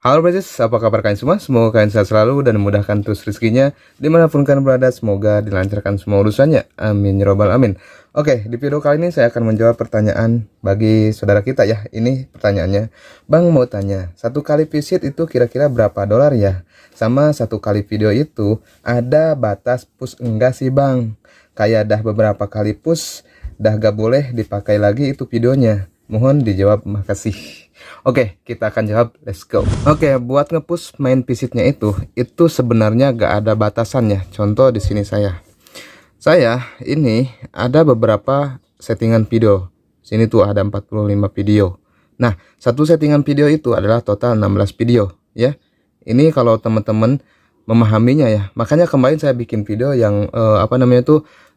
Halo Brazers, apa kabar kalian semua? Semoga kalian sehat selalu dan memudahkan terus rezekinya dimanapun kalian berada. Semoga dilancarkan semua urusannya. Amin ya robbal amin. Oke, di video kali ini saya akan menjawab pertanyaan bagi saudara kita ya. Ini pertanyaannya, Bang mau tanya, satu kali visit itu kira-kira berapa dolar ya? Sama satu kali video itu ada batas push enggak sih Bang? Kayak dah beberapa kali push, dah gak boleh dipakai lagi itu videonya. Mohon dijawab, makasih. Oke, kita akan jawab, let's go. Oke, buat ngepush main visitnya itu sebenarnya gak ada batasannya. Contoh di sini saya ini ada beberapa settingan video. Sini tuh ada 45 video. Nah, satu settingan video itu adalah total 16 video ya. Ini kalau teman-teman memahaminya ya. Makanya kemarin saya bikin video yang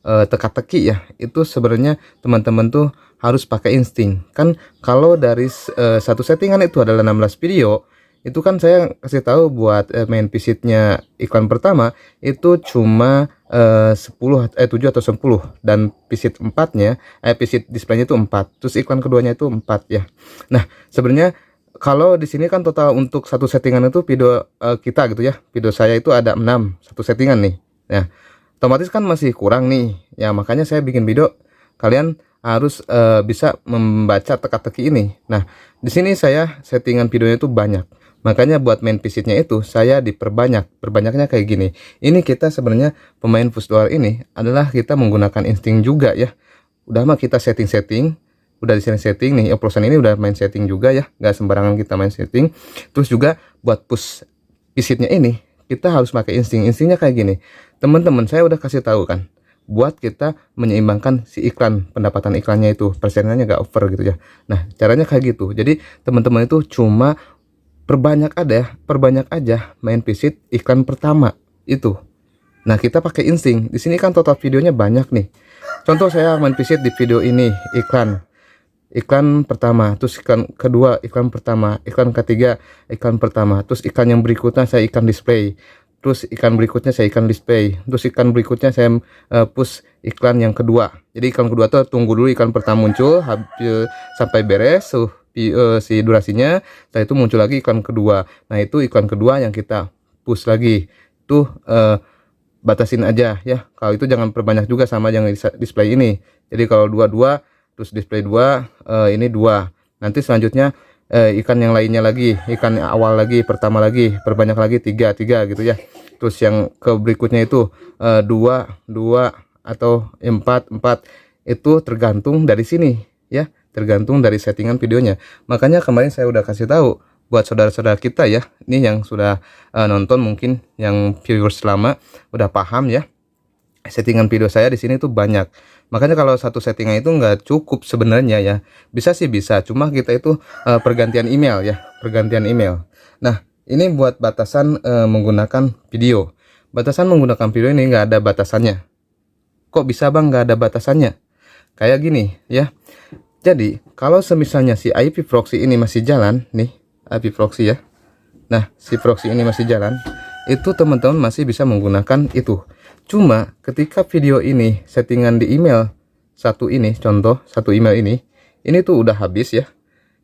teka-teki ya. Itu sebenarnya teman-teman tuh harus pakai insting. Kan kalau dari satu settingan itu adalah 16 video, itu kan saya kasih tahu buat main visitnya iklan pertama itu cuma 7 atau 10, dan visit 4-nya visit displaynya itu 4. Terus iklan keduanya itu 4 ya. Nah, sebenarnya kalau di sini kan total untuk satu settingan itu video kita gitu ya. Video saya itu ada 6 satu settingan nih. Nah, otomatis kan masih kurang nih. Ya, makanya saya bikin video, kalian harus bisa membaca teka-teki ini. Nah, di sini saya settingan videonya itu banyak. Makanya buat main visitnya itu saya diperbanyak. Perbanyaknya kayak gini. Ini kita sebenarnya pemain push dolar ini adalah kita menggunakan insting juga ya. Udah mah kita setting-setting, udah di sini setting nih, oplosan ini udah main setting juga ya, nggak sembarangan kita main setting. Terus juga buat push visitnya ini kita harus pakai instingnya kayak gini. Teman-teman, saya udah kasih tahu kan, buat kita menyeimbangkan si iklan, pendapatan iklannya itu persennya nggak over gitu ya. Nah, caranya kayak gitu. Jadi teman-teman itu cuma perbanyak aja main visit iklan pertama itu. Nah, kita pakai insting. Di sini kan total videonya banyak nih. Contoh saya main visit di video ini, iklan pertama, terus iklan kedua, iklan pertama, iklan ketiga, iklan pertama, terus iklan yang berikutnya saya iklan display, terus iklan berikutnya saya iklan display, terus iklan berikutnya saya push iklan yang kedua. Jadi iklan kedua tuh tunggu dulu iklan pertama muncul sampai beres si durasinya, setelah itu muncul lagi iklan kedua. Nah, itu iklan kedua yang kita push lagi tuh, batasin aja ya. Kalau itu jangan perbanyak juga sama yang display ini. Jadi kalau dua terus display 2, ini 2. Nanti selanjutnya ikan yang lainnya lagi, ikan awal lagi, pertama lagi, perbanyak lagi 3 gitu ya. Terus yang ke berikutnya itu 2 atau 4 itu tergantung dari sini ya, tergantung dari settingan videonya. Makanya kemarin saya udah kasih tahu buat saudara-saudara kita ya, ini yang sudah nonton, mungkin yang viewers lama udah paham ya. Settingan video saya di sini tuh banyak. Makanya kalau satu settingan itu nggak cukup sebenarnya ya. Bisa sih bisa, cuma kita itu pergantian email ya, pergantian email. Nah, ini buat batasan menggunakan video. Batasan menggunakan video ini nggak ada batasannya. Kok bisa Bang nggak ada batasannya? Kayak gini ya. Jadi kalau semisalnya si IP proxy ini masih jalan nih, IP proxy ya. Nah, si proxy ini masih jalan, itu teman-teman masih bisa menggunakan itu. Cuma ketika video ini settingan di email satu ini, contoh satu email ini tuh udah habis ya.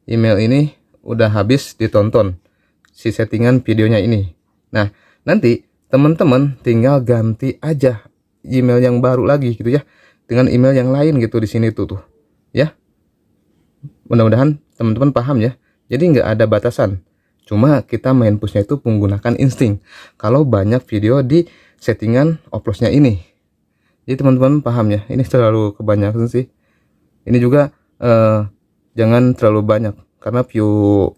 Email ini udah habis ditonton si settingan videonya ini. Nah, nanti teman-teman tinggal ganti aja email yang baru lagi gitu ya, dengan email yang lain gitu di sini tuh ya. Mudah-mudahan teman-teman paham ya. Jadi nggak ada batasan. Cuma kita main pushnya itu menggunakan insting. Kalau banyak video di settingan oplosnya ini, jadi teman-teman paham ya. Ini terlalu kebanyakan sih. Ini juga jangan terlalu banyak, karena view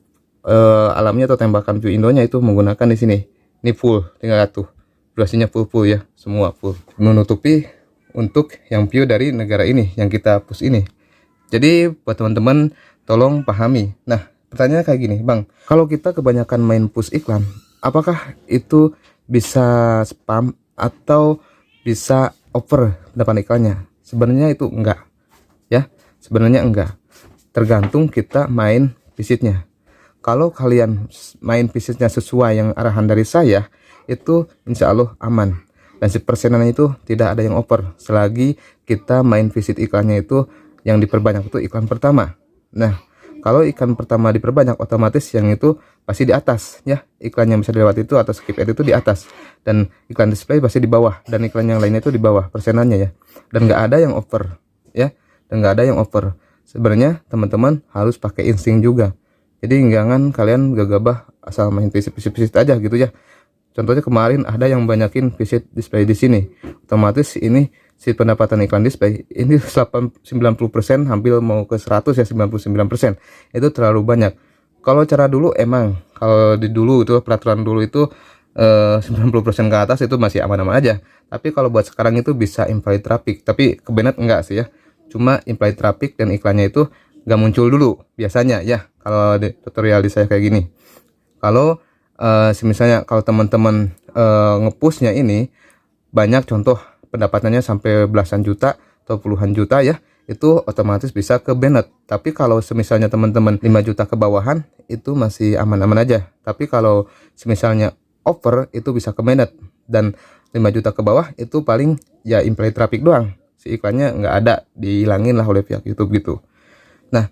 alamnya atau tembakan view indonya itu menggunakan di sini. Ini full, tinggal tuh durasinya full ya, semua full, menutupi untuk yang view dari negara ini yang kita push ini. Jadi buat teman-teman tolong pahami. Nah, pertanyaannya kayak gini, Bang, kalau kita kebanyakan main push iklan, apakah itu bisa spam atau bisa over pendapatan iklannya? Sebenarnya itu enggak ya, sebenarnya enggak, tergantung kita main visitnya. Kalau kalian main visitnya sesuai yang arahan dari saya, itu insya Allah aman, dan si persenannya itu tidak ada yang over selagi kita main visit iklannya itu yang diperbanyak itu iklan pertama. Nah, kalau iklan pertama diperbanyak, otomatis yang itu pasti di atas ya, iklan yang bisa dilewati itu atau skip ad itu di atas, dan iklan display pasti di bawah, dan iklan yang lainnya itu di bawah persenannya ya, dan nggak ada yang over ya, dan nggak ada yang over. Sebenarnya teman-teman harus pakai insting juga, jadi jangan kalian gegabah asal main visit aja gitu ya. Contohnya kemarin ada yang banyakin visit display di sini, otomatis ini si pendapatan iklan display ini 90% hampir mau ke 100 ya, 99%. Itu terlalu banyak. Kalau cara dulu emang, kalau di dulu itu peraturan dulu itu 90% ke atas itu masih aman-aman aja. Tapi kalau buat sekarang itu bisa implied traffic, tapi ke Bennett enggak sih ya. Cuma implied traffic dan iklannya itu nggak muncul dulu biasanya ya, kalau di tutorial di saya kayak gini. Kalau misalnya kalau teman-teman ngepushnya ini banyak, contoh pendapatannya sampai belasan juta atau puluhan juta ya, itu otomatis bisa ke Bennett. Tapi kalau misalnya teman-teman 5 juta ke bawahan itu masih aman-aman aja. Tapi kalau misalnya over itu bisa ke Bennett, dan 5 juta ke bawah itu paling ya implied traffic doang, si iklannya nggak ada, dihilangin lah oleh pihak YouTube gitu. Nah,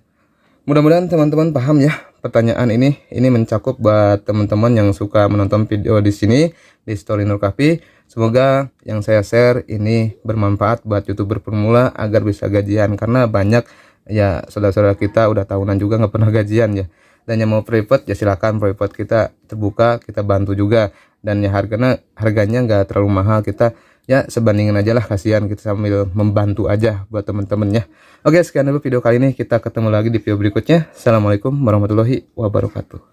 mudah-mudahan teman-teman paham ya pertanyaan ini. Ini mencakup buat teman-teman yang suka menonton video di sini di Story Nur Kahfi. Semoga yang saya share ini bermanfaat buat YouTuber pemula agar bisa gajian, karena banyak ya saudara-saudara kita udah tahunan juga nggak pernah gajian ya. Dan yang mau private ya silakan, private kita terbuka, kita bantu juga. Dan ya harganya nggak terlalu mahal, kita ya sebandingin aja lah, kasihan kita sambil membantu aja buat temen-temen ya. Oke, sekian dulu video kali ini, kita ketemu lagi di video berikutnya. Assalamualaikum warahmatullahi wabarakatuh.